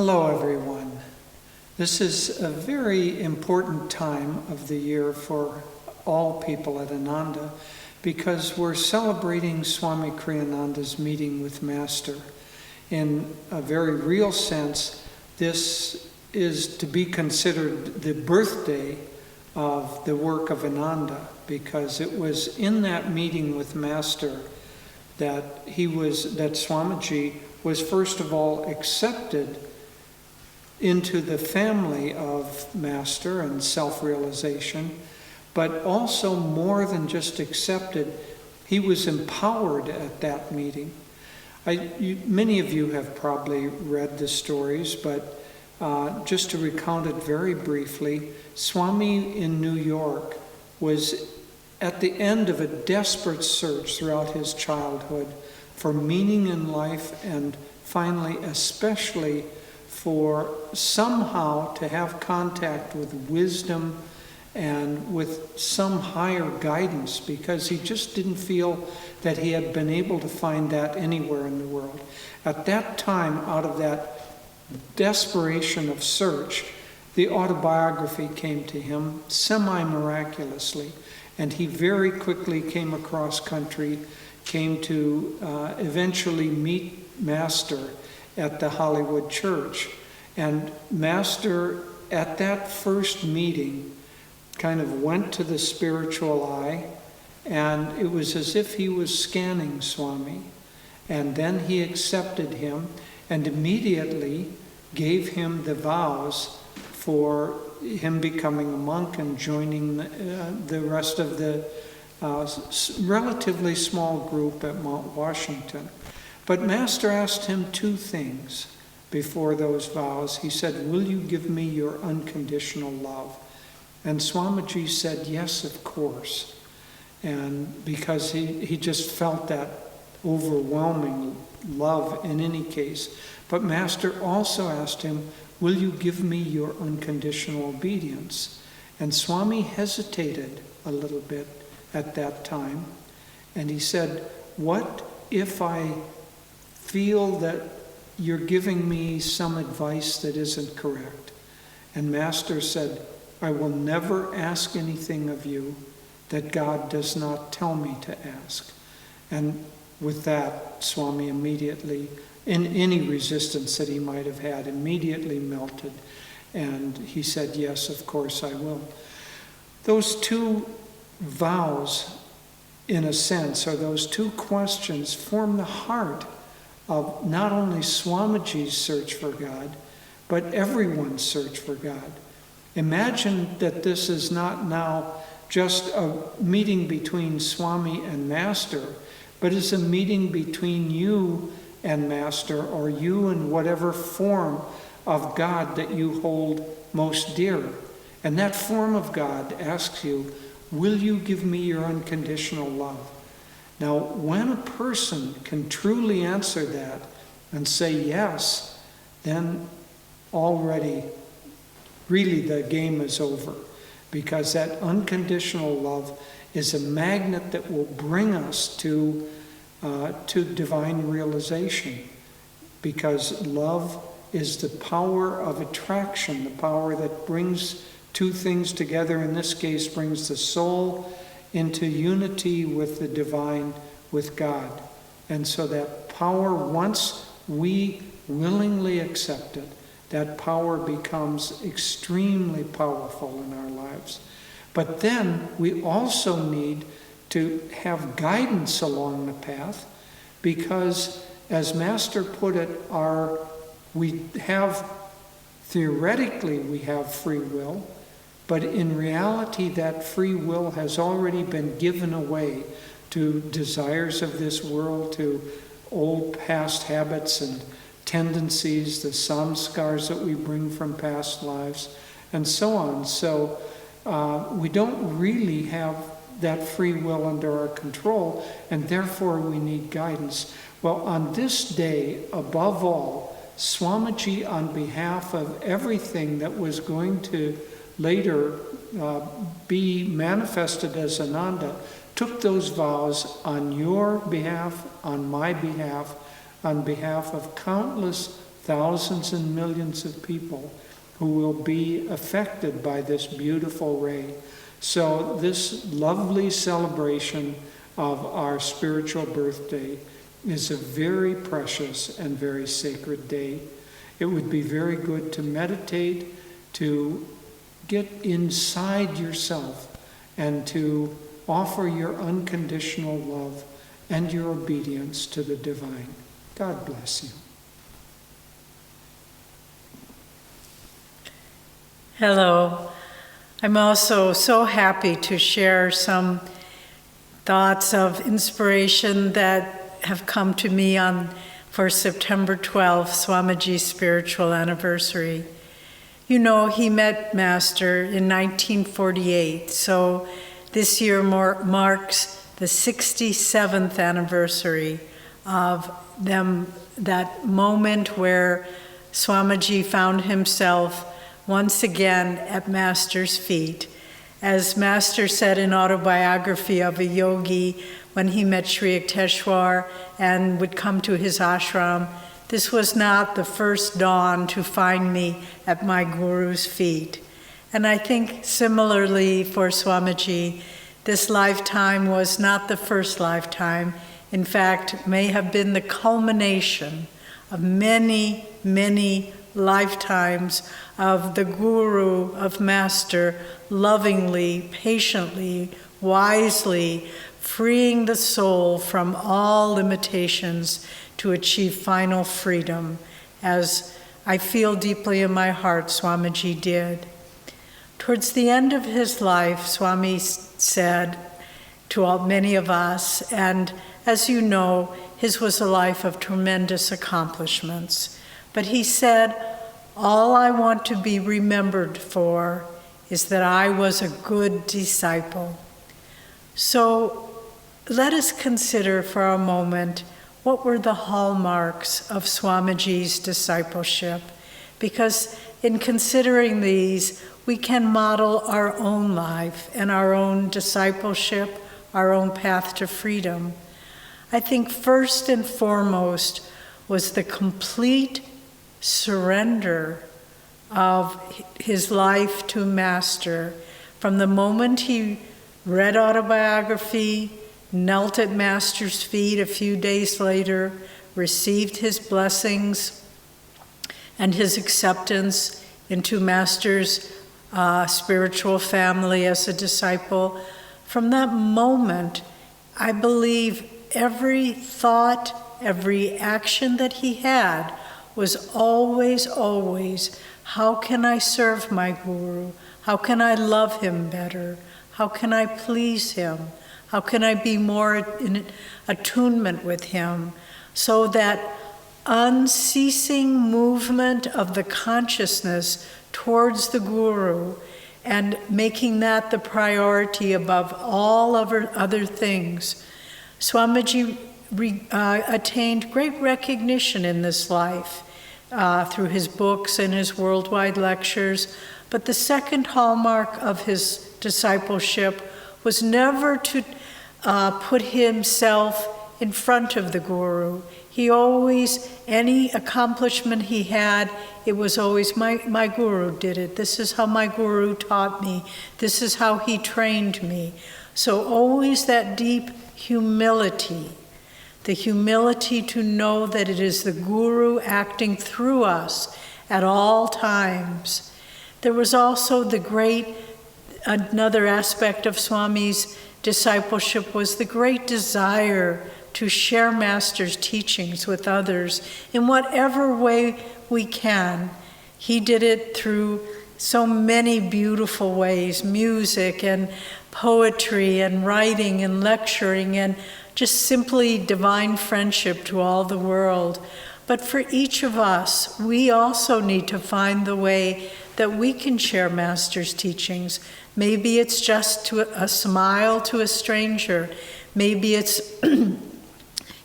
Hello, everyone. This is a very important time of the year for all people at Ananda because we're celebrating Swami Kriyananda's meeting with Master. In a very real sense, this is to be considered the birthday of the work of Ananda, because it was in that meeting with Master that Swamiji was first of all accepted into the family of Master and self-realization, but also more than just accepted, he was empowered at that meeting. Many of you have probably read the stories, but just to recount it very briefly, Swami in New York was at the end of a desperate search throughout his childhood for meaning in life, and finally especially for somehow to have contact with wisdom and with some higher guidance, because he just didn't feel that he had been able to find that anywhere in the world. At that time, out of that desperation of search, the autobiography came to him semi-miraculously, and he very quickly came across country, came to eventually meet Master at the Hollywood Church. And Master, at that first meeting, kind of went to the spiritual eye, and it was as if he was scanning Swami. And then he accepted him and immediately gave him the vows for him becoming a monk and joining the rest of the relatively small group at Mount Washington. But Master asked him two things before those vows. He said, "Will you give me your unconditional love?" And Swamiji said, "Yes, of course." And because he just felt that overwhelming love in any case. But Master also asked him, "Will you give me your unconditional obedience?" And Swami hesitated a little bit at that time. And he said, "What if I feel that you're giving me some advice that isn't correct?" And Master said, "I will never ask anything of you that God does not tell me to ask." And with that, Swami immediately, in any resistance that he might have had, immediately melted. And he said, "Yes, of course I will." Those two vows, in a sense, or those two questions, form the heart of not only Swamiji's search for God, but everyone's search for God. Imagine that this is not now just a meeting between Swami and Master, but it's a meeting between you and Master, or you and whatever form of God that you hold most dear. And that form of God asks you, "Will you give me your unconditional love?" Now, when a person can truly answer that and say yes, then already really the game is over, because that unconditional love is a magnet that will bring us to divine realization, because love is the power of attraction, the power that brings two things together. In this case, brings the soul into unity with the divine, with God. And so that power, once we willingly accept it, that power becomes extremely powerful in our lives. But then we also need to have guidance along the path, because, as Master put it, theoretically we have free will, but in reality that free will has already been given away to desires of this world, to old past habits and tendencies, the samskars that we bring from past lives, and so on. So we don't really have that free will under our control, and therefore we need guidance. Well, on this day, above all, Swamiji, on behalf of everything that was going to later be manifested as Ananda, took those vows on your behalf, on my behalf, on behalf of countless thousands and millions of people who will be affected by this beautiful ray. So this lovely celebration of our spiritual birthday is a very precious and very sacred day. It would be very good to meditate, to get inside yourself, and to offer your unconditional love and your obedience to the divine. God bless you. Hello. I'm also so happy to share some thoughts of inspiration that have come to me for September 12th, Swamiji's spiritual anniversary. You know, he met Master in 1948, so this year marks the 67th anniversary of them, that moment where Swamiji found himself once again at Master's feet. As Master said in Autobiography of a Yogi, when he met Sri Yukteswar and would come to his ashram, this was not the first dawn to find me at my Guru's feet. And I think similarly for Swamiji, this lifetime was not the first lifetime. In fact, may have been the culmination of many, many lifetimes of the Guru, of Master, lovingly, patiently, wisely, freeing the soul from all limitations to achieve final freedom, as I feel deeply in my heart Swamiji did. Towards the end of his life, Swami said to many of us, and as you know, his was a life of tremendous accomplishments, but he said, all I want to be remembered for is that I was a good disciple. So let us consider for a moment what were the hallmarks of Swamiji's discipleship, because in considering these, we can model our own life and our own discipleship, our own path to freedom. I think first and foremost was the complete surrender of his life to Master. From the moment he read Autobiography, knelt at Master's feet a few days later, received his blessings and his acceptance into Master's spiritual family as a disciple. From that moment, I believe every thought, every action that he had was always, always, how can I serve my Guru? How can I love him better? How can I please him? How can I be more in attunement with him? So that unceasing movement of the consciousness towards the Guru and making that the priority above all other things. Swamiji attained great recognition in this life through his books and his worldwide lectures, but the second hallmark of his discipleship was never to put himself in front of the Guru. He always, any accomplishment he had, it was always, my Guru did it. This is how my Guru taught me. This is how he trained me. So always that deep humility, the humility to know that it is the Guru acting through us at all times. There was also another aspect of Swami's discipleship was the great desire to share Master's teachings with others in whatever way we can. He did it through so many beautiful ways, music and poetry and writing and lecturing and just simply divine friendship to all the world. But for each of us, we also need to find the way that we can share Master's teachings. Maybe it's just to a smile to a stranger. Maybe it's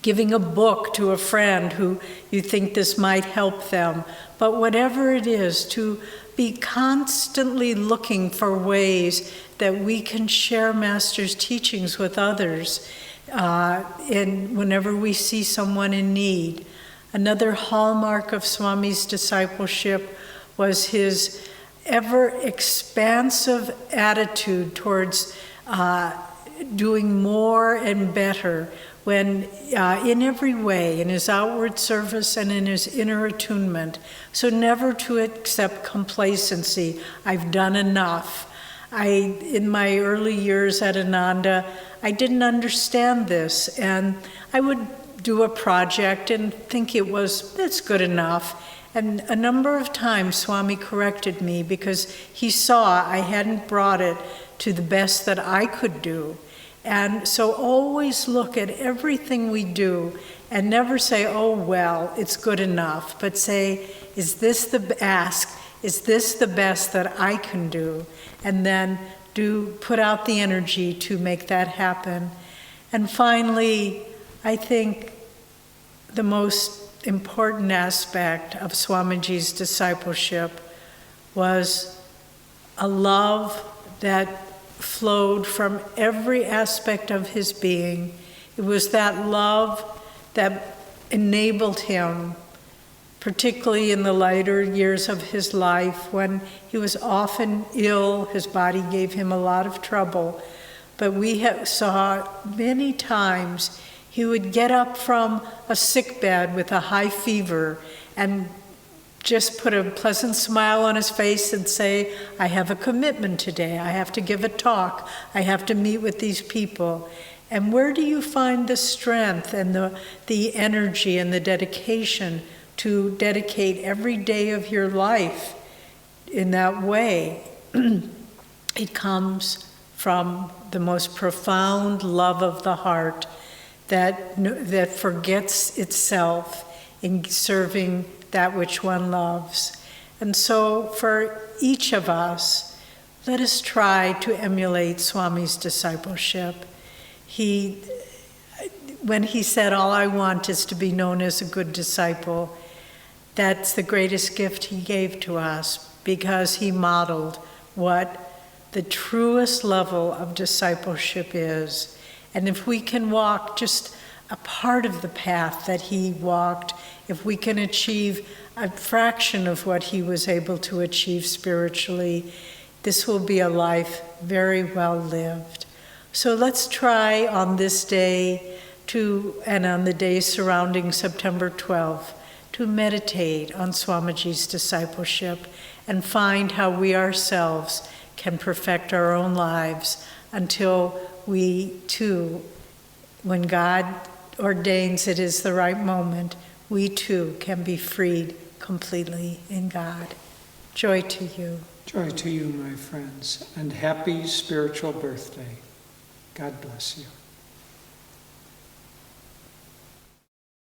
giving a book to a friend who you think this might help them. But whatever it is, to be constantly looking for ways that we can share Master's teachings with others, and whenever we see someone in need. Another hallmark of Swami's discipleship was his ever expansive attitude towards doing more and better when in every way, in his outward service and in his inner attunement. So never to accept complacency. I've done enough. In my early years at Ananda, I didn't understand this, and I would do a project and think it's good enough. And a number of times Swami corrected me because he saw I hadn't brought it to the best that I could do. And so always look at everything we do and never say, oh, well, it's good enough, but say, is this the best that I can do? And then put out the energy to make that happen. And finally, I think the most important aspect of Swamiji's discipleship was a love that flowed from every aspect of his being. It was that love that enabled him, particularly in the later years of his life when he was often ill, his body gave him a lot of trouble. But we saw many times he would get up from a sickbed with a high fever and just put a pleasant smile on his face and say, I have a commitment today. I have to give a talk. I have to meet with these people. And where do you find the strength and the energy and the dedication to dedicate every day of your life in that way? It comes from the most profound love of the heart that forgets itself in serving that which one loves. And so for each of us, let us try to emulate Swami's discipleship. When he said, all I want is to be known as a good disciple, that's the greatest gift he gave to us, because he modeled what the truest level of discipleship is. And if we can walk just a part of the path that he walked, if we can achieve a fraction of what he was able to achieve spiritually, this will be a life very well lived. So let's try on this day and on the days surrounding September 12th, to meditate on Swamiji's discipleship and find how we ourselves can perfect our own lives until we too, when God ordains it is the right moment, we too can be freed completely in God. Joy to you. Joy to you, my friends, and happy spiritual birthday. God bless you.